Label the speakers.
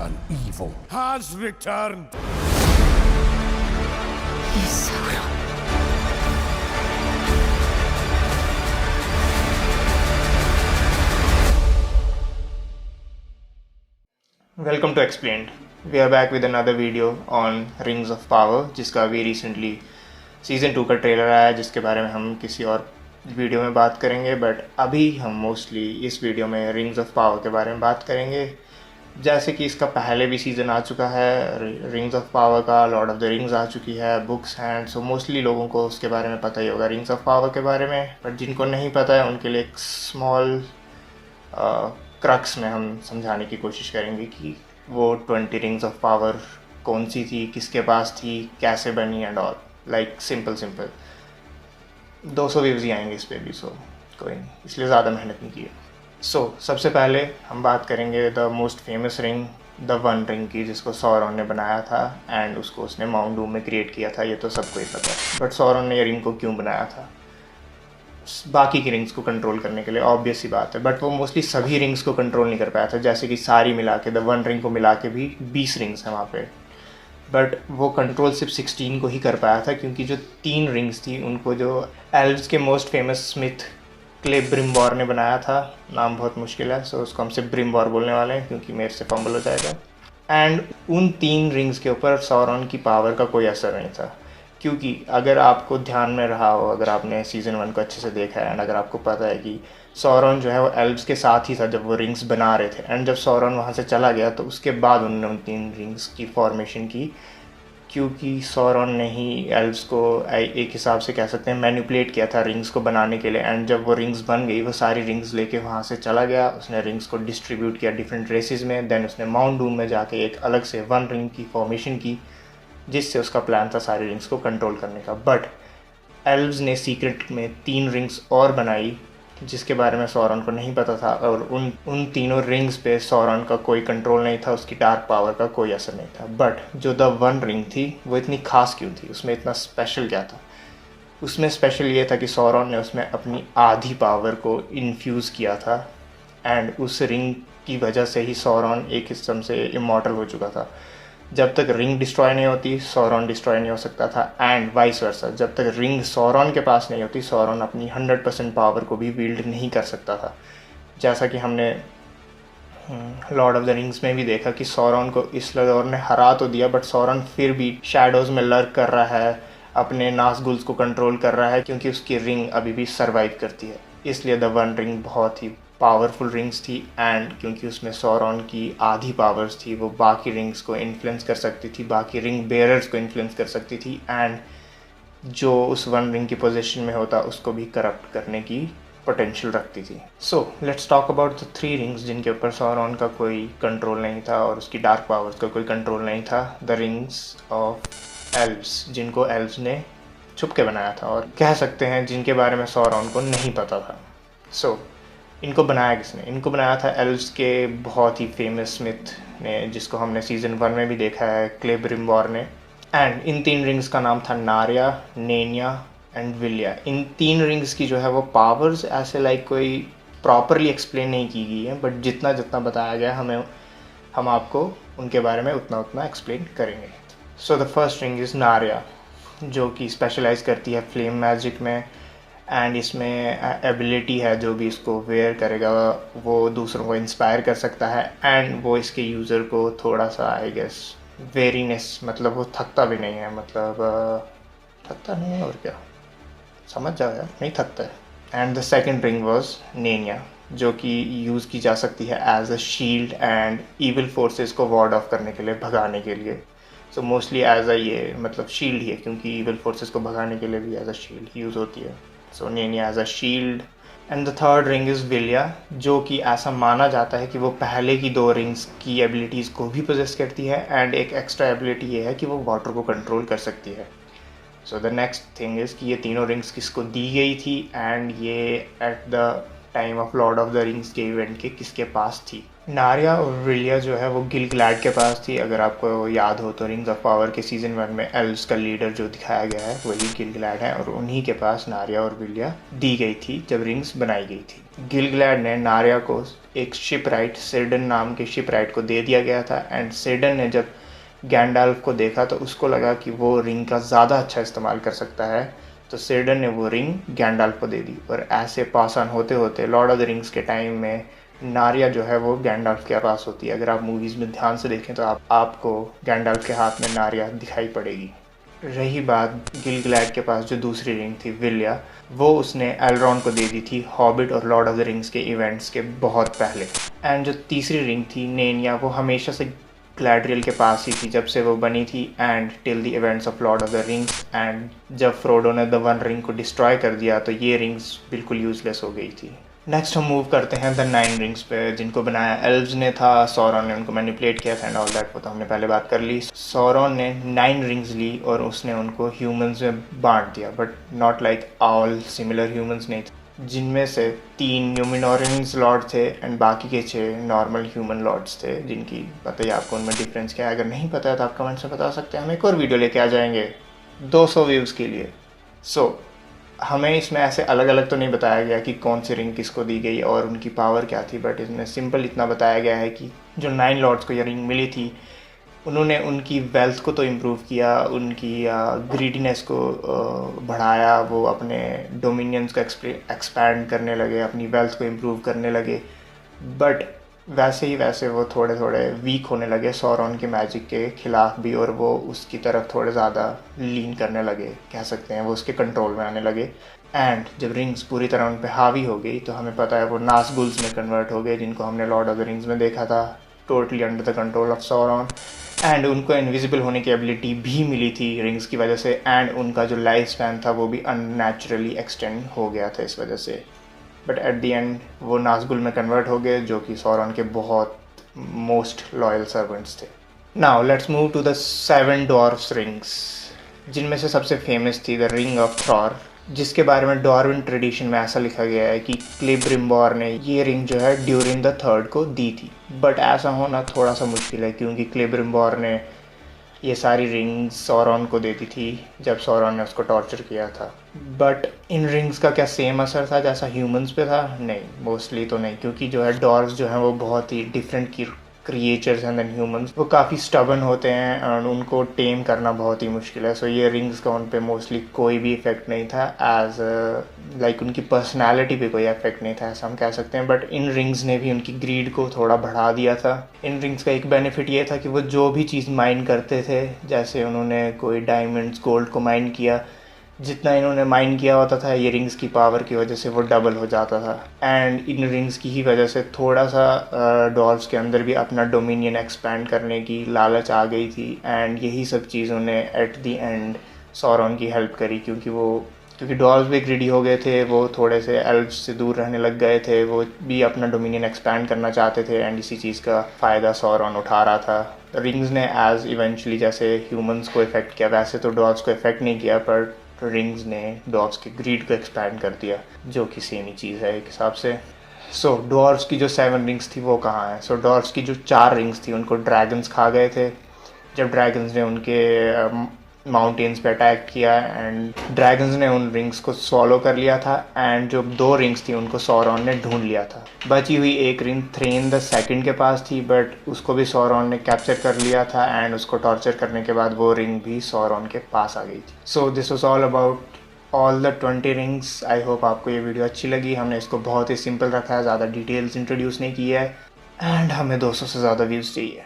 Speaker 1: An evil has returned.
Speaker 2: He's Sauron.
Speaker 3: Welcome to Explained. We are back with another video on Rings of Power, जिसका अभी recently season 2 का trailer आया है, जिसके बारे में हम किसी और वीडियो में बात करेंगे। बट अभी हम मोस्टली इस वीडियो में रिंग्स ऑफ पावर के बारे में बात करेंगे। जैसे कि इसका पहले भी सीज़न आ चुका है रिंग्स ऑफ पावर का, लॉर्ड ऑफ द रिंग्स आ चुकी है, बुक्स हैं, सो मोस्टली लोगों को उसके बारे में पता ही होगा रिंग्स ऑफ पावर के बारे में। बट जिनको नहीं पता है उनके लिए एक स्मॉल क्रक्स में हम समझाने की कोशिश करेंगे कि वो 20 रिंग्स ऑफ पावर कौन सी थी, किसके पास थी, कैसे बनी and all. Like simple 200 views ही आएंगे इस पर भी, सो कोई नहीं, इसलिए ज़्यादा मेहनत नहीं की है। सबसे पहले हम बात करेंगे the most famous ring, the one ring की, जिसको सौरन ने बनाया था एंड उसको उसने माउंट डूम में क्रिएट किया था। ये तो सबको ही पता है। बट सौरन ने ये रिंग को क्यों बनाया था? बाकी की रिंग्स को कंट्रोल करने के लिए, ऑब्वियस सी बात है। बट वो मोस्टली सभी रिंग्स को कंट्रोल नहीं कर पाया था, जैसे कि सारी मिला के, द वन रिंग को मिला के भी 20 रिंग्स हैं वहाँ पे। बट वो कंट्रोल सिर्फ 16 को ही कर पाया था, क्योंकि जो 3 रिंग्स थी उनको जो एल्व्स के मोस्ट फेमस स्मिथ क्लेब्रिम्बॉर ने बनाया था। नाम बहुत मुश्किल है, सो उसको हम सिर्फ ब्रिम्बॉर बोलने वाले हैं क्योंकि मेरे से फंबल हो जाएगा। एंड उन 3 रिंग्स के ऊपर सौरन की पावर का कोई असर नहीं था, क्योंकि अगर आपको ध्यान में रहा हो, अगर आपने सीज़न 1 को अच्छे से देखा है एंड अगर आपको पता है कि सौरन जो है वो एल्व्स के साथ ही था जब वो रिंग्स बना रहे थे, एंड जब सौरन वहाँ से चला गया तो उसके बाद उन्होंने उन 3 रिंग्स की फॉर्मेशन की, क्योंकि सौरन ने ही एल्व्स को एक हिसाब से कह सकते हैं मैनिपुलेट किया था रिंग्स को बनाने के लिए। एंड जब वो रिंग्स बन गई, वो सारी रिंग्स लेके वहाँ से चला गया, उसने रिंग्स को डिस्ट्रीब्यूट किया डिफरेंट रेसेस में। देन उसने माउंट डूम में जाके एक अलग से वन रिंग की फॉर्मेशन की, जिससे उसका प्लान था सारी रिंग्स को कंट्रोल करने का। बट एल्व्स ने सीक्रेट में 3 रिंग्स और बनाई, जिसके बारे में सौरन को नहीं पता था, और उन तीनों रिंग्स पे सौरन का कोई कंट्रोल नहीं था, उसकी डार्क पावर का कोई असर नहीं था। बट जो द वन रिंग थी वो इतनी खास क्यों थी, उसमें इतना स्पेशल क्या था? उसमें स्पेशल ये था कि सौरन ने उसमें अपनी आधी पावर को इन्फ्यूज़ किया था, एंड उस रिंग की वजह से ही सौरन एक किस्म से इमॉर्टल हो चुका था। जब तक रिंग डिस्ट्रॉय नहीं होती, सौरन डिस्ट्रॉय नहीं हो सकता था, एंड वाइस वर्सा, जब तक रिंग सौरन के पास नहीं होती, सौरन अपनी 100% पावर को भी विल्ड नहीं कर सकता था। जैसा कि हमने लॉर्ड ऑफ द रिंग्स में भी देखा कि सौरन को इसलिए ने हरा तो दिया, बट सौरन फिर भी शैडोज़ में लर्क कर रहा है, अपने नाज़गुल्स को कंट्रोल कर रहा है, क्योंकि उसकी रिंग अभी भी सर्वाइव करती है। इसलिए द वन रिंग बहुत ही पावरफुल रिंग्स थी, एंड क्योंकि उसमें सौरन की आधी पावर्स थी, वो बाकी रिंग्स को इन्फ्लुएंस कर सकती थी, बाकी रिंग बेयरर्स को इन्फ्लुएंस कर सकती थी, एंड जो उस वन रिंग की पोजीशन में होता उसको भी करप्ट करने की पोटेंशियल रखती थी। Let's talk about the 3 rings जिनके ऊपर सौरन का कोई कंट्रोल नहीं था और उसकी डार्क पावर्स का कोई कंट्रोल नहीं था। द रिंग्स ऑफ एल्व्स, जिनको एल्व्स ने छुप के बनाया था, और कह सकते हैं जिनके बारे में सौरन को नहीं पता था। इनको बनाया किसने? इनको बनाया था एल्व्स के बहुत ही फेमस स्मिथ ने, जिसको हमने सीज़न 1 में भी देखा है, क्लेब्रिम्बॉर ने। एंड इन 3 रिंग्स का नाम था नारिया, नेनिया एंड विलिया। इन 3 रिंग्स की जो है वो पावर्स ऐसे लाइक कोई प्रॉपरली एक्सप्लेन नहीं की गई है, बट जितना बताया गया हम आपको उनके बारे में उतना एक्सप्लेन करेंगे। द फर्स्ट रिंग इज़ नारिया, जो कि स्पेशलाइज करती है फ्लेम मैजिक में, एंड इसमें एबिलिटी है जो भी इसको वेयर करेगा वो दूसरों को इंस्पायर कर सकता है, एंड वो इसके यूज़र को थोड़ा सा आई गेस वेरीनेस, मतलब वो थकता भी नहीं है, मतलब थकता नहीं है, और क्या, समझ जाओ यार, नहीं थकता है। And the second ring was Nenya, जो कि यूज़ की जा सकती है as a shield and evil forces को वार्ड ऑफ करने के लिए, भगाने के लिए। मोस्टली एज अ ये मतलब शील्ड ही है, क्योंकि इविल फोर्सेस को भगाने के लिए भी एज अ शील्ड यूज़ होती है। Nenya as a shield. And the third ring is Vilya, जो कि ऐसा माना जाता है कि वो पहले की 2 रिंग्स की एबिलिटीज़ को भी पोजेस करती है, एंड एक एक्स्ट्रा एबिलिटी ये है कि वो वाटर को कंट्रोल कर सकती है। द नेक्स्ट थिंग इज़ कि ये तीनों रिंग्स किसको दी गई थी, एंड ये at the time of Lord of the rings के इवेंट के किसके पास थी। नारिया और विलिया जो है वो गिल-गलैड के पास थी। अगर आपको याद हो तो रिंग्स ऑफ पावर के सीज़न 1 में एल्व्स का लीडर जो दिखाया गया है वही गिल-गलैड है, और उन्हीं के पास नारिया और विलिया दी गई थी जब रिंग्स बनाई गई थी। गिल-गलैड ने नारिया को एक शिप राइट सिरडन नाम के शिप राइट को दे दिया गया था। एंड सिरडन ने जब गैंडाल्फ को देखा तो उसको लगा कि वो रिंग का ज़्यादा अच्छा इस्तेमाल कर सकता है, तो सिरडन ने वो रिंग गैंडाल्फ को दे दी। और ऐसे पास ऑन होते होते लॉर्ड ऑफ द रिंग्स के टाइम में नारिया जो है वो गैंडाल्फ के पास होती है। अगर आप मूवीज़ में ध्यान से देखें तो आपको गैंडाल्फ के हाथ में नारिया दिखाई पड़ेगी। रही बात गिल-गैलाड के पास जो दूसरी रिंग थी विलिया, वो उसने एलरॉन को दे दी थी हॉबिट और लॉर्ड ऑफ द रिंग्स के इवेंट्स के बहुत पहले। एंड जो तीसरी रिंग थी नेनिया, वो हमेशा से ग्लैड्रियल के पास ही थी जब से वो बनी थी and till the events of Lord of the rings. And जब फ्रोडो ने द वन रिंग को डिस्ट्रॉय कर दिया तो ये रिंग्स बिल्कुल यूजलेस हो गई थी। नेक्स्ट हम मूव करते हैं द 9 रिंग्स पे, जिनको बनाया एल्व्स ने था। सौरॉन ने उनको मैनिपुलेट किया था एंड ऑल दैट, वो तो हमने पहले बात कर ली। सौरॉन ने 9 रिंग्स ली और उसने उनको ह्यूमंस में बांट दिया, but not like all similar humans नहीं थे, जिनमें से 3 न्यूमिनोरियंस लॉर्ड थे एंड बाकी के 6 नॉर्मल ह्यूमन लॉर्ड्स थे, जिनकी बताइए आपको उनमें डिफरेंस क्या है। अगर नहीं पता है तो आप कमेंट्स में बता सकते हैं, हम एक और वीडियो लेके आ जाएंगे 200 व्यूज़ के लिए। हमें इसमें ऐसे अलग अलग तो नहीं बताया गया कि कौन सी रिंग किसको दी गई और उनकी पावर क्या थी, बट इसमें सिंपल इतना बताया गया है कि जो 9 लॉर्ड्स को ये रिंग मिली थी उन्होंने उनकी वेल्थ को तो इम्प्रूव किया, उनकी ग्रीडीनेस को बढ़ाया, वो अपने डोमिनियंस को एक्सपैंड करने लगे, अपनी वेल्थ को इम्प्रूव करने लगे। बट वैसे ही वैसे वो थोड़े थोड़े वीक होने लगे सौरॉन के मैजिक के खिलाफ भी, और वो उसकी तरफ थोड़े ज़्यादा लीन करने लगे, कह सकते हैं वो उसके कंट्रोल में आने लगे। एंड जब रिंग्स पूरी तरह उन पे हावी हो गई तो हमें पता है वो नाज़गुल्स में कन्वर्ट हो गए, जिनको हमने लॉर्ड ऑफ द रिंग्स में देखा था, totally under the control of Sauron. And उनको इनविजिबल होने की एबिलिटी भी मिली थी रिंग्स की वजह से, एंड उनका जो लाइफ स्पैन था वो भी अननेचुरली एक्सटेंड हो गया था इस वजह से। बट एट द एंड वो नाज़गुल में कन्वर्ट हो गए, जो कि सौरॉन के बहुत मोस्ट लॉयल सर्वेंट्स थे। Now let's move to the 7 dwarfs rings, जिनमें से सबसे फेमस थी द रिंग ऑफ थॉर, जिसके बारे में डॉर्विन ट्रेडिशन में ऐसा लिखा गया है कि क्लेब्रिम्बोर ने ये रिंग जो है ड्यूरिंग द थर्ड को दी थी। बट ऐसा होना थोड़ा सा मुश्किल है, क्योंकि क्लेब्रिम्बोर ने ये सारी रिंग्स सौरॉन को देती थी जब सौरॉन ने उसको टॉर्चर किया था। बट इन रिंग्स का क्या सेम असर था जैसा ह्यूमंस पे था? नहीं, मोस्टली तो नहीं, क्योंकि जो है डॉर्व्स जो हैं वो बहुत ही डिफरेंट क्रिएचर्स हैं देन ह्यूमंस। वो काफ़ी स्टबन होते हैं और उनको टेम करना बहुत ही मुश्किल है। सो ये रिंग्स का उन पे मोस्टली कोई भी इफेक्ट नहीं था, एज लाइक उनकी पर्सनालिटी पे कोई इफेक्ट नहीं था, ऐसा हम कह सकते हैं। बट इन रिंग्स ने भी उनकी ग्रीड को थोड़ा बढ़ा दिया था। इन रिंग्स का एक बेनिफिट ये था कि वो जो भी चीज़ माइन करते थे, जैसे उन्होंने कोई डायमंड्स गोल्ड को माइन किया, जितना इन्होंने माइन किया होता था ये रिंग्स की पावर की वजह से वो डबल हो जाता था। एंड इन रिंग्स की ही वजह से थोड़ा सा डॉर्व्स के अंदर भी अपना डोमिनियन एक्सपैंड करने की लालच आ गई थी। एंड यही सब चीज़ उन्हें एट द एंड सौरॉन की हेल्प करी, क्योंकि डॉर्व्स भी ग्रीडी हो गए थे, वो थोड़े से एल्व्स से दूर रहने लग गए थे, वो भी अपना डोमिनियन एक्सपैंड करना चाहते थे। एंड इसी चीज़ का फ़ायदा सौरॉन उठा रहा था। रिंग्स ने एज इवेंचुअली जैसे ह्यूमंस को इफ़ेक्ट किया, वैसे तो डॉर्व्स को इफ़ेक्ट नहीं किया, पर रिंग्स ने डॉर्व्स के ग्रीड को एक्सपैंड कर दिया, जो कि सेम ही चीज़ है एक हिसाब से। सो डॉर्व्स की जो 7 रिंग्स थी वो कहाँ है? सो डॉर्व्स की जो 4 रिंग्स थी उनको ड्रैगन्स खा गए थे जब ड्रैगन्स ने उनके माउंटेन्स पे अटैक किया, एंड ड्रैगन्स ने उन रिंग्स को सॉलो कर लिया था। एंड जो 2 रिंग्स थी उनको सौरॉन ने ढूंढ लिया था। बची हुई एक रिंग थ्रेन द सेकंड के पास थी, बट उसको भी सौरॉन ने कैप्चर कर लिया था, एंड उसको टॉर्चर करने के बाद वो रिंग भी सौरॉन के पास आ गई थी। So this was all about all the 20 rings. I hope आपको ये वीडियो अच्छी लगी। हमने इसको बहुत ही सिंपल रखा है, ज़्यादा डिटेल्स इंट्रोड्यूस नहीं किया है, एंड हमें 200 से ज़्यादा व्यूज़ चाहिए।